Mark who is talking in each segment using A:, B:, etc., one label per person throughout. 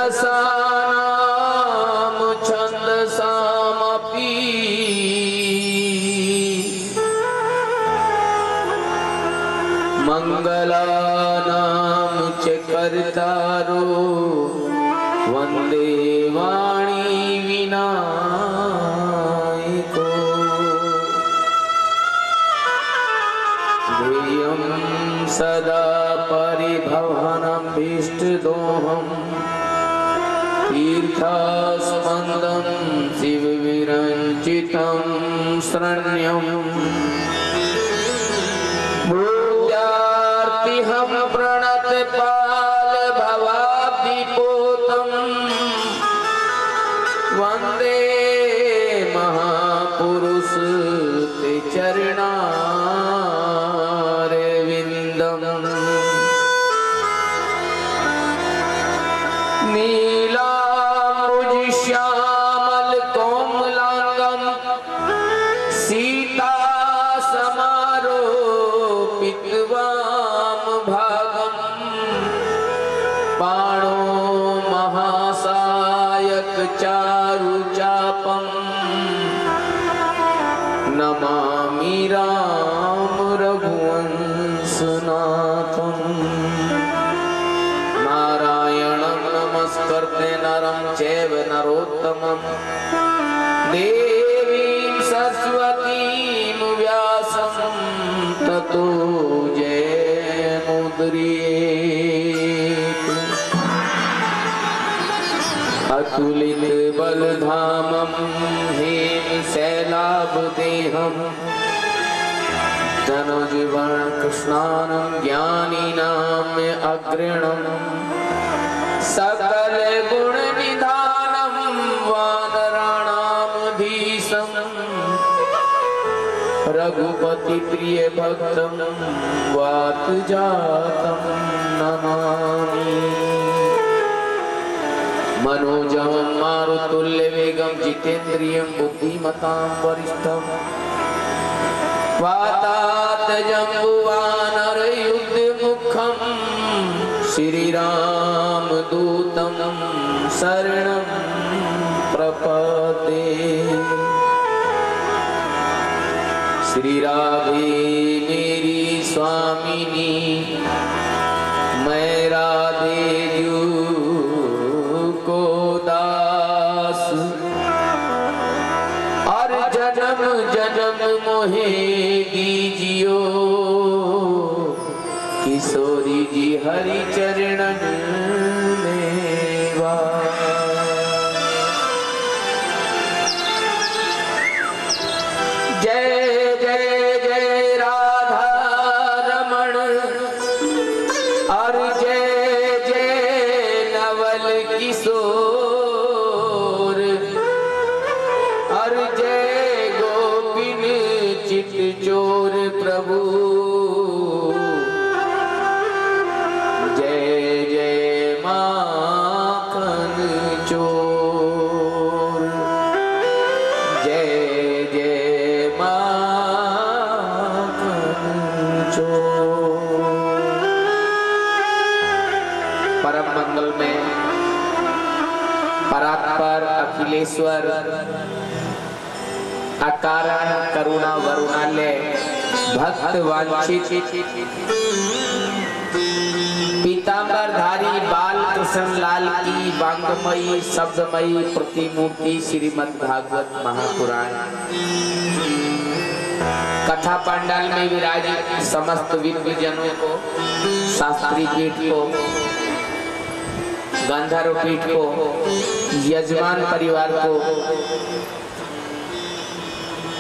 A: रसानाम छंदसामपि मंगलानाम च कर्तारो वंदे वाणी विनायको ध्येयं सदा परिभवनं भीष्टदोहं तीर्थस्पन्दं शिवविरञ्चितं शरण्यं भूत्यार्तिहं प्रणतपाल भवाब्धिपोतं वन्दे महापुरुष ते चरणारविन्दम् नीलाम्बुजश्यामल कोमलांगं सीता समारोपितवाम भागं पाणो महासायक चारुचापं नमामि राम रघुवंशनाथं नारायणं नमस्कृत्य नरं चैव नरोत्तमं देवीं सरस्वतीं व्यासं ततो जयमुदीरयेत् अतुलित बलधामं हेमशैलाभदेहं धनुजवर्ण कृष्णानं ज्ञानिनाम अग्रणं सकल गुण निधानं वानराणामधीशं रघुपति प्रिय भक्तं वातजातं नमामि मनोजं मारुतुल्यवेगं जितेन्द्रियं बुद्धिमतां वरिष्ठं वातात्मजम्बुवानरयुद्धमुखं श्रीरामदूतं शरणं प्रपद्ये श्री राधे मेरी स्वामिनी मैं राधे जू को दास और जन्म जन्म मोहे दीजियो किशोरी जी हरि चरणन में वास। जय जय जय राधा रमण और जय जय नवल किशोर और जय गोपिन चित चोर प्रभु जय जय माखन चोर जय जय माखन चोर। परम मंगल में परात्पर अखिलेश्वर अकारण करुणा वरुणालय भक्त वांछित पीतांबरधारी बाल कृष्ण लाल की वांगमयी शब्दमयी प्रतिमूर्ति श्रीमद् भागवत महापुराण कथा पंडाल में विराजित समस्त विद्वजनों को, शास्त्री पीठ को, गांधार पीठ को, यजमान परिवार को,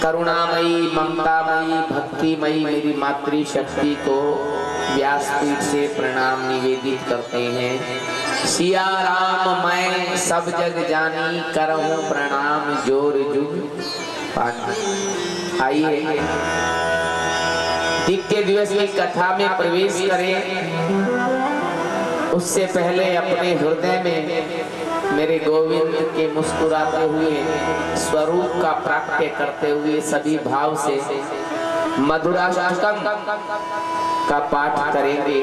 A: करुणामयी ममतामयी भक्तिमयी मेरी मातृशक्ति को व्यासपीठ से प्रणाम निवेदित करते हैं। सिया राम मैं सब जग जानी करहूं प्रणाम जोर जुग पानी। आइए दिव्य दिवस की कथा में प्रवेश करें। उससे पहले अपने हृदय में मेरे गोविंद के मुस्कुराते हुए स्वरूप का प्राप्य करते हुए सभी भाव से मधुराष्टकम का पाठ करेंगे।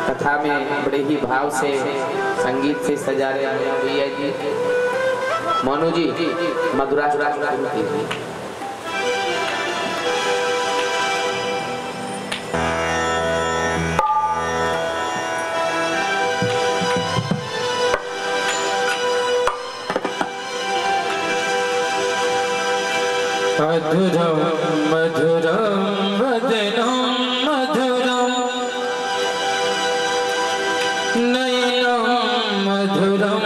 A: कथा में बड़े ही भाव से संगीत से सजा रहे हैं भैया जी मोनू जी मधुराज
B: मधुरम मधुरम वदनम मधुरम नयनम मधुरम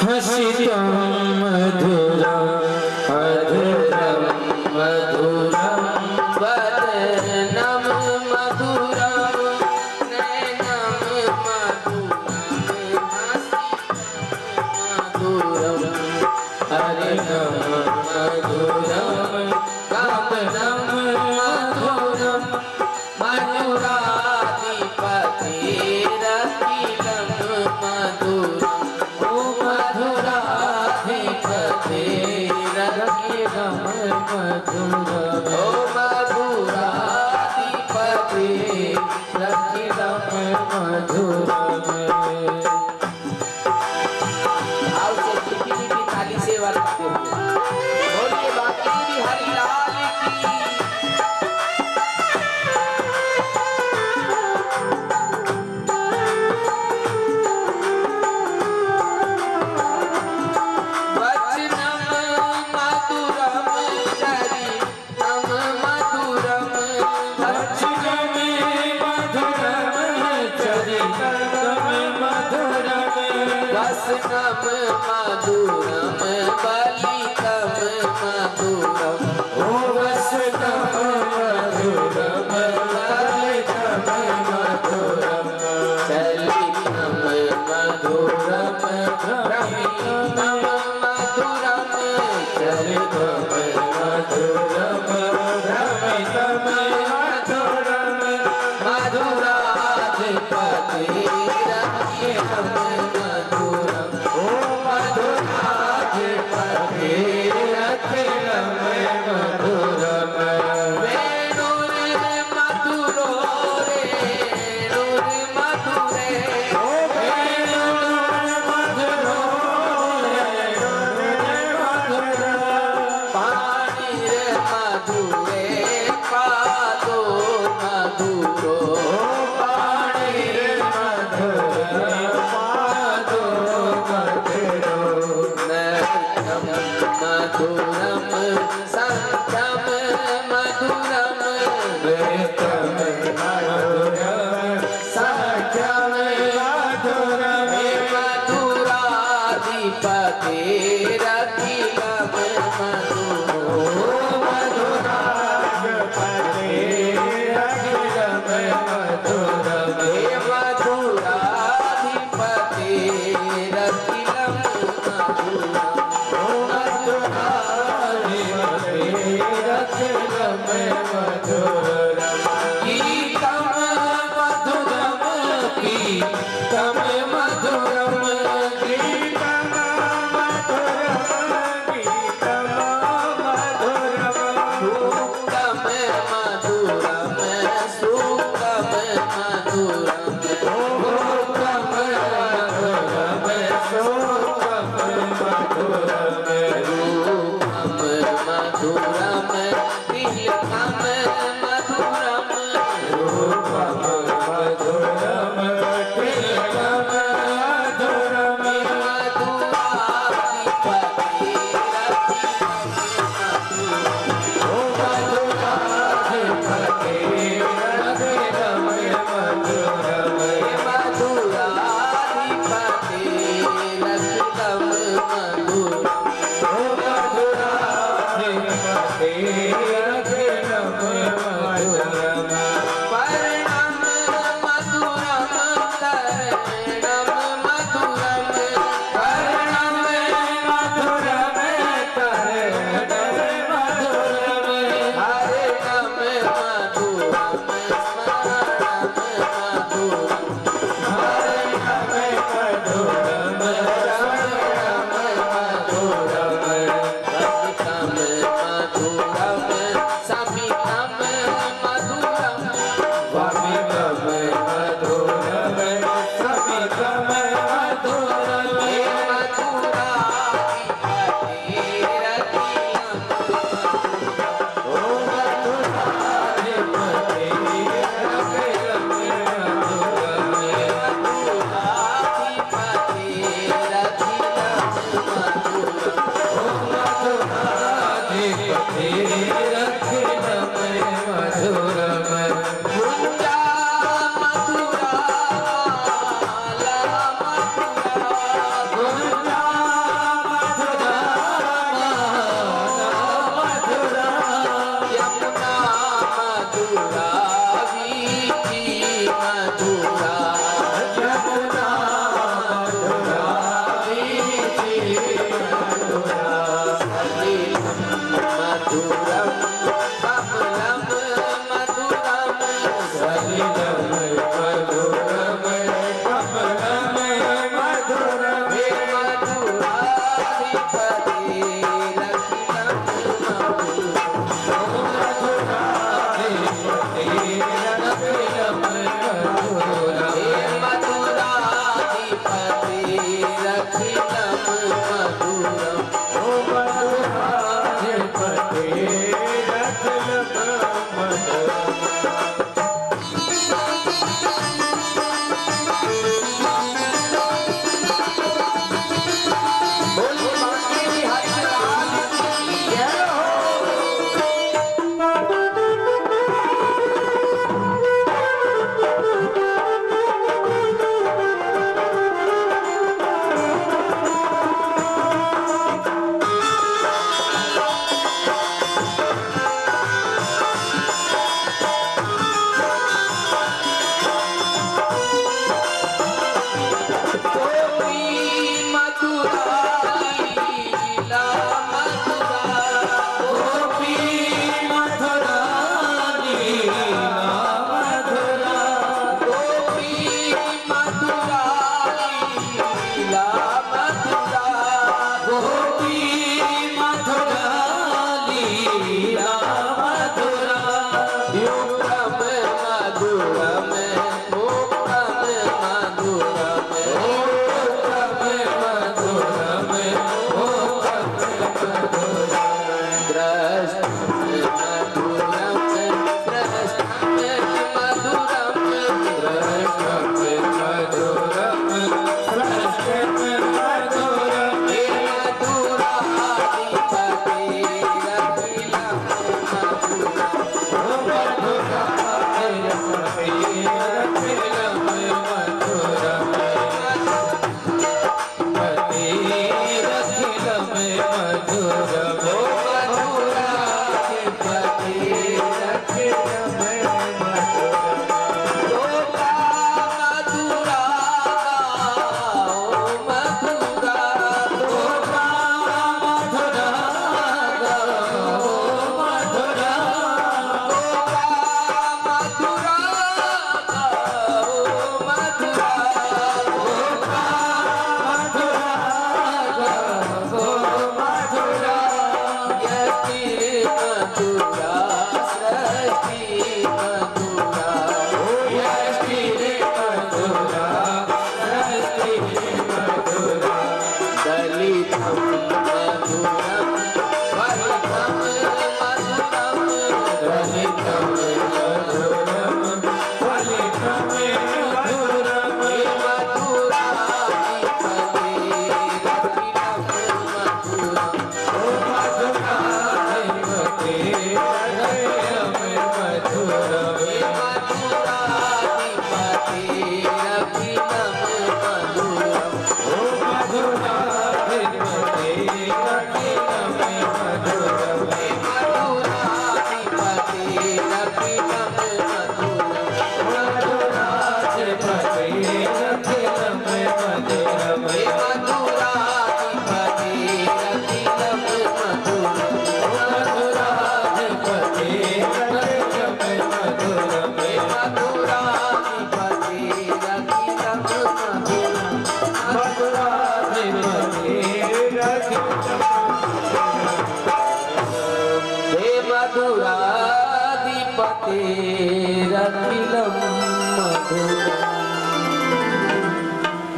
B: हसितम मधुरम मधुरम मधुरम
A: वदनम मधुरम नयनम मधुरम हरे मधुरम गावनम मधुरम मधुराधिपति रतिलम मधुरम ओ मधुराधिपति रतिलम मधुरम ओ मधुराधिपति रतिलम मधुरम भाव से मीठी मीठी ताली से वर्तते हुए बोलिए बाकी बिहारी लाल की वचनम मधुरम चरितम मधुरम
B: वचनम मधुरम चरितम मधुरम
A: वसनम मधुरम बलितम मधुरम
B: ओ वसनम मधुरम ललितम मधुरम
A: चलितम मधुरम रमितम मधुरम
B: चरितम मधुरम रमितम मधुरम
A: मधुराधिपति रतिलम मधुरम
B: ओ मधुराधिपति रतिलम मधुरम
A: वेणुरे मधुरो रेणुरे मधुरे
B: ओ वेणु मधुरो मधुर
A: पाणिरे मधुरे पादो मधुरो
B: पाणिरे मधुर पादो मधुरो
A: नृत्यं मधुरम संत्यम मधुरम
B: नृत्यं मधुरम सख्यं मधुरम
A: मधुराधिपति रतिलम मधुरो
B: मधुराधिपति रतिलम मधुरम
A: मधुराधिपति रतिलम मधुरम
B: मधुराधिपति रतिलम मधुरम
A: गीतम मधुरम गीतम मधुरम
B: गीतम मधुरम गीतम मधुरम
A: सूक्तम मधुरम सूक्तम मधुरम
B: सूक्तम मधुरम सूक्तम मधुरम
A: रूपम मधुरम तिलकम मधुरम
B: रूपम मधुरम तिलकम मधुरम
A: मधुराधिपति
B: ओ मधुराधिपति रतिलम मधुरम
A: मधुराधिपति रतिलम मधुरम
B: ओ मधुराधिपति रतिलम मधुरम
A: वर्णम मधुरम तरणम मधुरम
B: कर्णम मधुरम तरणम मधुरम
A: हरणम मधुरम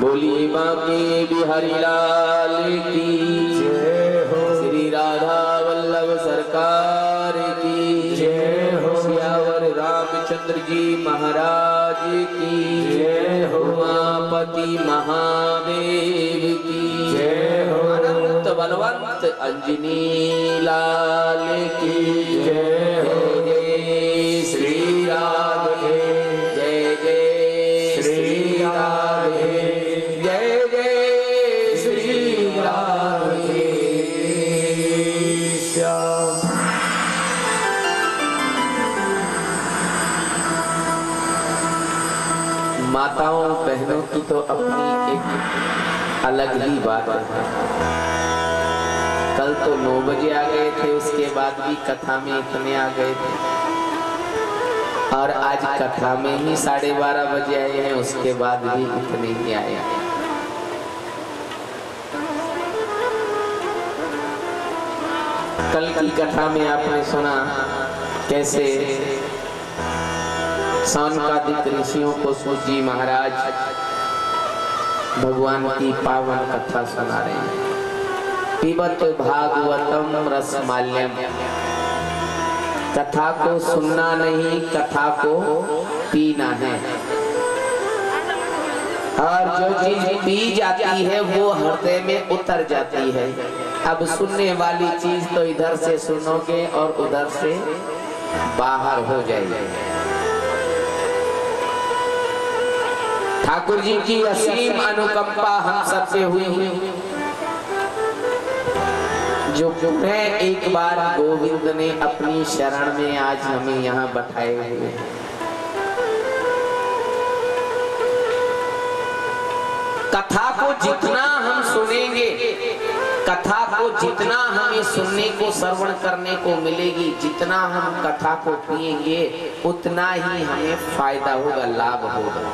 A: बोली बांके बिहारी लाल की जय हो, श्री राधा वल्लभ सरकार की जय हो, सियावर रामचंद्र जी महाराज की जय हो, उमापति महादेव की जय हो, अनंत बलवंत अंजनी लाल की जय हो। जय श्री राधे, जय जय श्री राधे, जय जय श्री राधे श्याम। माताओं बहनों की तो अपनी एक अलग ही बात है। कल तो 9 बजे आ गए थे, उसके बाद भी कथा में इतने आ गए थे, और आज कथा में ही 12:30 बजे आए हैं, उसके बाद भी इतने ही आए हैं। कल की कथा में आपने सुना कैसे सौनकादिक ऋषियों को सूत जी महाराज भगवान की पावन कथा सुना रहे हैं। पिबत भागवतम रसमाल्यम, कथा को सुनना नहीं, कथा को पीना है। और जो चीज पी जाती है वो हृदय में उतर जाती है। अब सुनने वाली चीज तो इधर से सुनोगे और उधर से बाहर हो जाएगी। ठाकुर जी की असीम अनुकंपा हम सबसे हुई जो है। एक बार गोविंद ने अपनी शरण में आज हमें यहाँ बैठाए हुए हैं। कथा को जितना हम सुनेंगे, कथा को जितना हमें सुनने को श्रवण करने को मिलेगी, जितना हम कथा को पिएंगे उतना ही हमें फायदा होगा, लाभ होगा।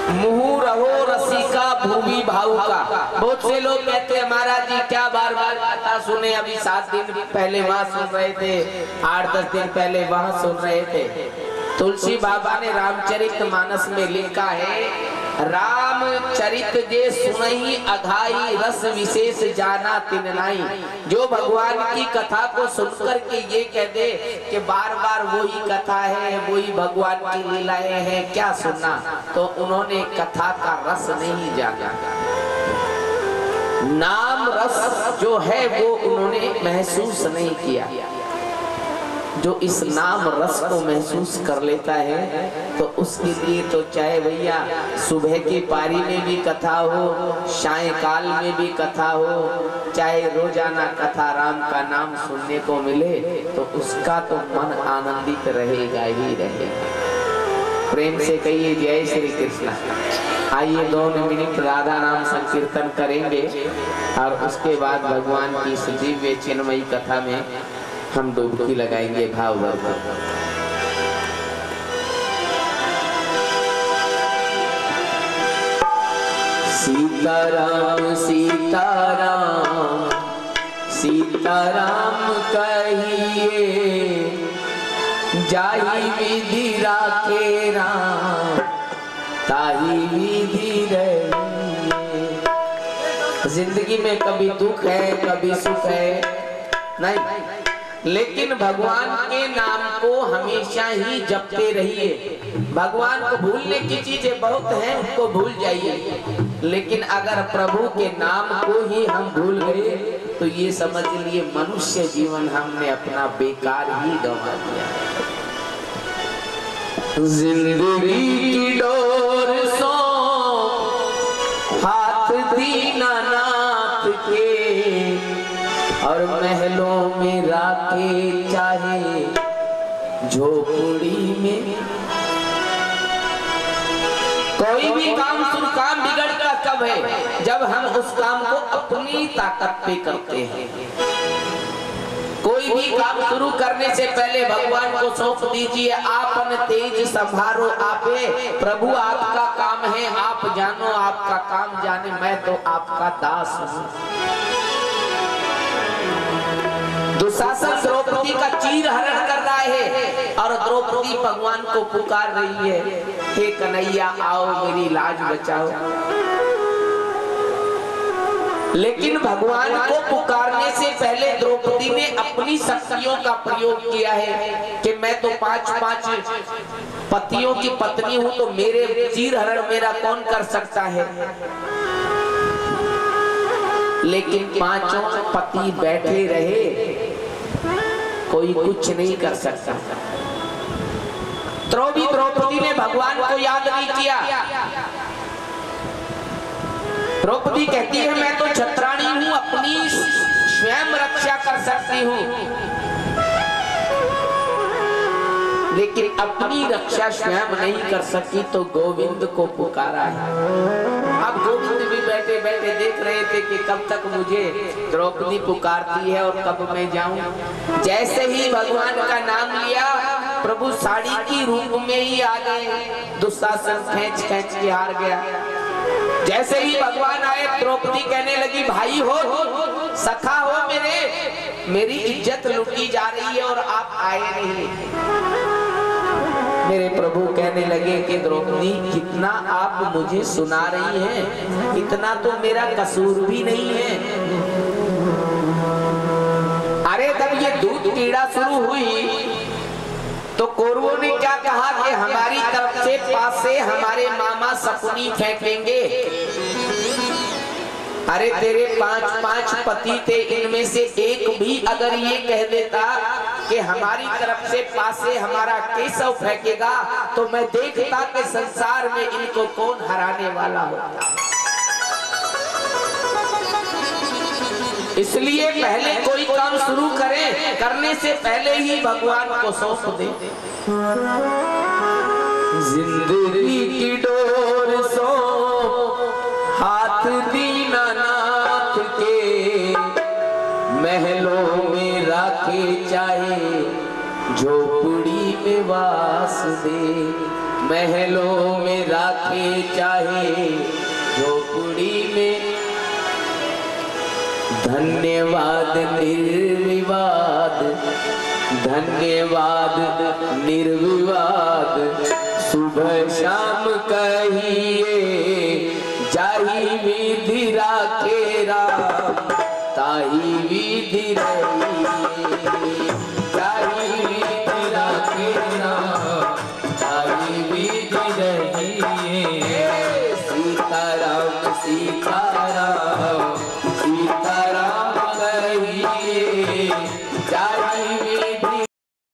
A: मुहु रहो रसिका भूमि भावुका। बहुत से लोग कहते हैं महाराज जी क्या बार बार कथा सुने, अभी 7 दिन पहले वहां सुन रहे थे, 8-10 दिन पहले वहां सुन रहे थे। तुलसी बाबा ने रामचरितमानस में लिखा है, रामचरित जे सुनहि अघाई रस विशेष जाना तिन नाई। जो भगवान की कथा को सुनकर के ये कह दे कि बार बार वही कथा है, वही भगवान की लीलाएं हैं, क्या सुनना, तो उन्होंने कथा का रस नहीं जाना। नाम रस जो है वो उन्होंने महसूस नहीं किया। जो इस नाम रस को महसूस कर लेता है तो उसके लिए तो चाहे भैया सुबह की पारी में भी कथा हो, सायंकाल में भी कथा हो, चाहे रोजाना कथा राम का नाम सुनने को मिले तो उसका तो मन आनंदित रहेगा ही रहेगा। प्रेम से कहिए जय श्री कृष्ण। आइए 2 मिनट राधा नाम संकीर्तन करेंगे और उसके बाद भगवान की दिव्य चिन्मयी कथा में हम डुबकी लगाएंगे भाव भर। सीताराम सीताराम सीताराम कहिए, जाहि विधि राखे राम ताहि विधि रहिए। जिंदगी में कभी दुख है कभी सुख है नहीं, लेकिन भगवान के नाम को हमेशा ही जपते रहिए। भगवान को भूलने की चीजें बहुत हैं, उनको भूल जाइए, लेकिन अगर प्रभु के नाम को ही हम भूल गए तो ये समझ लिए मनुष्य जीवन हमने अपना बेकार ही गंवा दिया। जिंदगी की डोर सो हाथ दीनानाथ के, और महलों में राखे चाहे झोपड़ी में। कोई भी काम काम बिगड़ता कब है? जब हम उस काम को अपनी ताकत पे करते हैं। कोई भी काम शुरू करने से पहले भगवान को सौंप दीजिए, आपन तेज संभारो आपे, प्रभु आपका काम है आप जानो, आपका काम जाने, मैं तो आपका दास हूँ। दुशासन द्रौपदी का चीर हरण कर रहा है और द्रौपदी भगवान को पुकार रही है, हे कन्हैया आओ मेरी लाज बचाओ। लेकिन भगवान को पुकारने से पहले द्रौपदी ने अपनी शक्तियों का प्रयोग किया है कि मैं तो 5-5 पतियों की पत्नी हूं, तो मेरे चीर हरण मेरा कौन कर सकता है। लेकिन 5 पति बैठे रहे, कोई कुछ नहीं कर सकता। द्रौपदी ने भगवान को याद नहीं किया। द्रौपदी कहती है मैं तो छत्राणी हूं, अपनी स्वयं रक्षा कर सकती हूं, लेकिन अपनी रक्षा स्वयं नहीं कर सकी तो गोविंद को पुकारा है। अब गोविंद भी बैठे बैठे देख रहे थे कि कब तक मुझे द्रौपदी पुकारती है और कब मैं जाऊं। जैसे ही भगवान का नाम लिया, प्रभु साड़ी की रूप में ही आ गए। दुशासन खींच खींच के हार गया। जैसे ही भगवान आए, द्रौपदी कहने लगी भाई हो, सखा हो मेरी इज्जत लूटी जा रही है और आप आए नहीं। मेरे प्रभु कहने लगे कि द्रौपदी कितना आप मुझे सुना रही हैं, इतना तो मेरा कसूर भी नहीं है। अरे तब ये दूध कीड़ा शुरू हुई तो कौरवों ने क्या कहा कि हमारी तरफ से पास से हमारे मामा शकुनी फेंकेंगे। अरे तेरे 5-5 पति थे, इनमें से एक भी अगर ये कह देता कि हमारी तरफ से पासे हमारा केशव फेंकेगा, तो मैं देखता कि संसार में इनको कौन हराने वाला होता। इसलिए पहले कोई काम शुरू करें, करने से पहले ही भगवान को सौंप दे। जिंदगी की डोर सो हाथ दीनानाथ के, महलों में राखे चाहे झोपड़ी में वास दे। महलों में राखे चाहे झोपड़ी में, धन्यवाद निर्विवाद, धन्यवाद निर्विवाद, सुबह शाम कहिए जाहि विधि राखे राम, ताहि विधि रहिए। जाहि विधि राखे राम, ताहि विधि रहिए। सीताराम सीता